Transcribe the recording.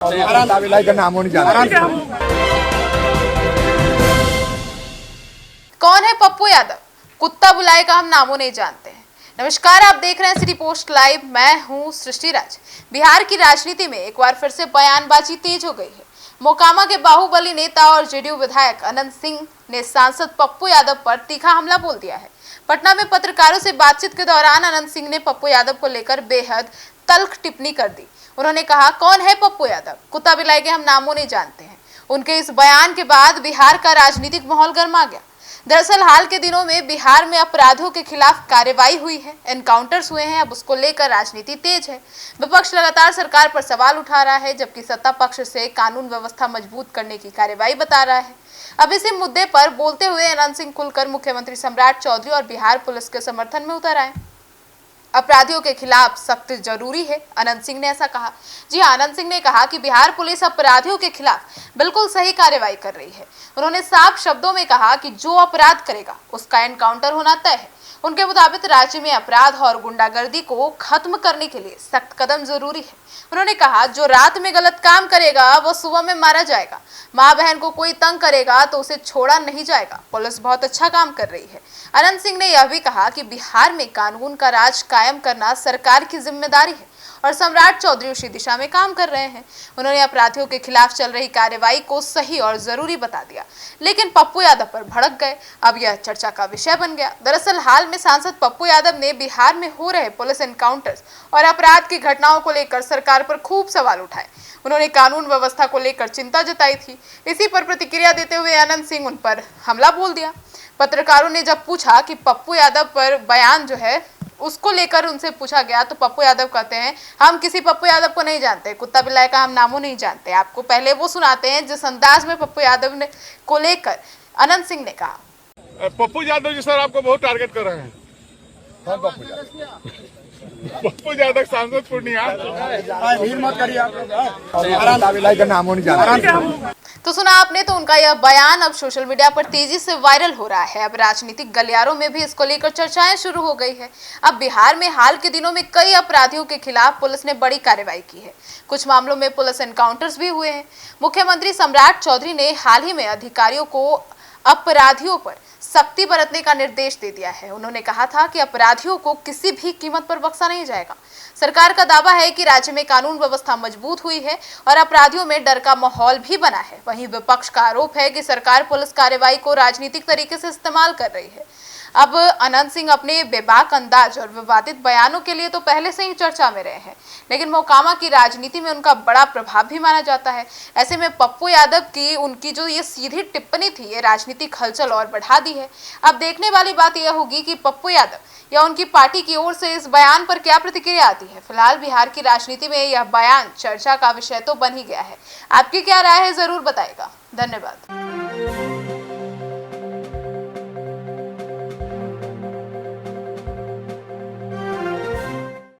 नामों नहीं जानते। कौन है पप्पू यादव? कुत्ता बुलाए का हम नामों नहीं जानते हैं। नमस्कार, आप देख रहे हैं सिटी पोस्ट लाइव। मैं हूं सृष्टि राज। बिहार की राजनीति में एक बार फिर से बयानबाजी तेज हो गई है। मोकामा के बाहुबली नेता और जेडीयू विधायक अनंत सिंह ने सांसद पप्पू यादव पर तीखा हमला बोल दिया है। पटना में पत्रकारों से बातचीत के दौरान अनंत सिंह ने पप्पू यादव को लेकर बेहद तल्ख टिप्पणी कर दी। उन्होंने कहा, कौन है पप्पू यादव? कुत्ता बुलाए के हम नामों नहीं जानते हैं। उनके इस बयान के बाद बिहार का राजनीतिक माहौल गर्मा गया। दरअसल हाल के दिनों में बिहार में अपराधियों के खिलाफ कार्रवाई हुई है, एनकाउंटर्स हुए हैं। अब उसको लेकर राजनीति तेज है। विपक्ष लगातार सरकार पर सवाल उठा रहा है, जबकि सत्ता पक्ष से कानून व्यवस्था मजबूत करने की कार्रवाई बता रहा है। अब इसी मुद्दे पर बोलते हुए अनंत सिंह खुलकर मुख्यमंत्री सम्राट चौधरी और बिहार पुलिस के समर्थन में उतर आए। अपराधियों के खिलाफ सख्त जरूरी है, अनंत सिंह ने ऐसा कहा। जी हां, अनंत सिंह ने कहा कि बिहार पुलिस अपराधियों के खिलाफ बिल्कुल सही कार्रवाई कर रही है। उन्होंने साफ शब्दों में कहा कि जो अपराध करेगा उसका एनकाउंटर होना तय है। उनके मुताबिक राज्य में अपराध और गुंडागर्दी को खत्म करने के लिए सख्त कदम जरूरी है। उन्होंने कहा, जो रात में गलत काम करेगा वो सुबह में मारा जाएगा। माँ बहन को कोई तंग करेगा तो उसे छोड़ा नहीं जाएगा। पुलिस बहुत अच्छा काम कर रही है। अनंत सिंह ने यह भी कहा कि बिहार में कानून का राज कायम करना सरकार की जिम्मेदारी है और सम्राट चौधरी उसी दिशा में काम कर रहे हैं। उन्होंने अपराधियों के खिलाफ चल रही कार्रवाई को सही और जरूरी बता दिया, लेकिन पप्पू यादव पर भड़क गए। अब यह चर्चा का विषय बन गया। दरअसल हाल में सांसद पप्पू यादव ने बिहार में हो रहे पुलिस एनकाउंटर्स और अपराध की घटनाओं को लेकर सरकार पर खूब सवाल उठाए। उन्होंने कानून व्यवस्था को लेकर चिंता जताई थी। इसी पर प्रतिक्रिया देते हुए अनंत सिंह उन पर हमला बोल दिया। पत्रकारों ने जब पूछा कि पप्पू यादव पर बयान जो है उसको लेकर उनसे पूछा गया, तो पप्पू यादव कहते हैं, हम किसी पप्पू यादव को नहीं जानते, कुत्ता बिल्लाए का हम नामों नहीं जानते। आपको पहले वो सुनाते हैं जिस अंदाज में पप्पू यादव ने को लेकर अनंत सिंह ने कहा। पप्पू यादव जी सर आपको बहुत टारगेट कर रहे हैं। कौन पप्पू यादव? पप्पू यादव सांसद पूर्णिया। मत करिए आप, नामों नहीं जानते। तो सुना आपने, तो उनका यह बयान अब सोशल मीडिया पर तेजी से वायरल हो रहा है। अब राजनीतिक गलियारों में भी इसको लेकर चर्चाएं शुरू हो गई है। अब बिहार में हाल के दिनों में कई अपराधियों के खिलाफ पुलिस ने बड़ी कार्रवाई की है। कुछ मामलों में पुलिस एनकाउंटर्स भी हुए हैं। मुख्यमंत्री सम्राट चौधरी ने हाल ही में अधिकारियों को अपराधियों पर सख्ती बरतने का निर्देश दे दिया है। उन्होंने कहा था कि अपराधियों को किसी भी कीमत पर बख्शा नहीं जाएगा। सरकार का दावा है कि राज्य में कानून व्यवस्था मजबूत हुई है और अपराधियों में डर का माहौल भी बना है। वहीं विपक्ष का आरोप है कि सरकार पुलिस कार्रवाई को राजनीतिक तरीके से इस्तेमाल कर रही है। अब अनंत सिंह अपने बेबाक अंदाज और विवादित बयानों के लिए तो पहले से ही चर्चा में रहे हैं, लेकिन मोकामा की राजनीति में उनका बड़ा प्रभाव भी माना जाता है। ऐसे में पप्पू यादव की उनकी जो ये सीधी टिप्पणी थी, ये राजनीतिक हलचल और बढ़ा दी है। अब देखने वाली बात यह होगी कि पप्पू यादव या उनकी पार्टी की ओर से इस बयान पर क्या प्रतिक्रिया आती है। फिलहाल बिहार की राजनीति में यह बयान चर्चा का विषय तो बन ही गया है। आपकी क्या राय है, जरूर बताएगा। धन्यवाद।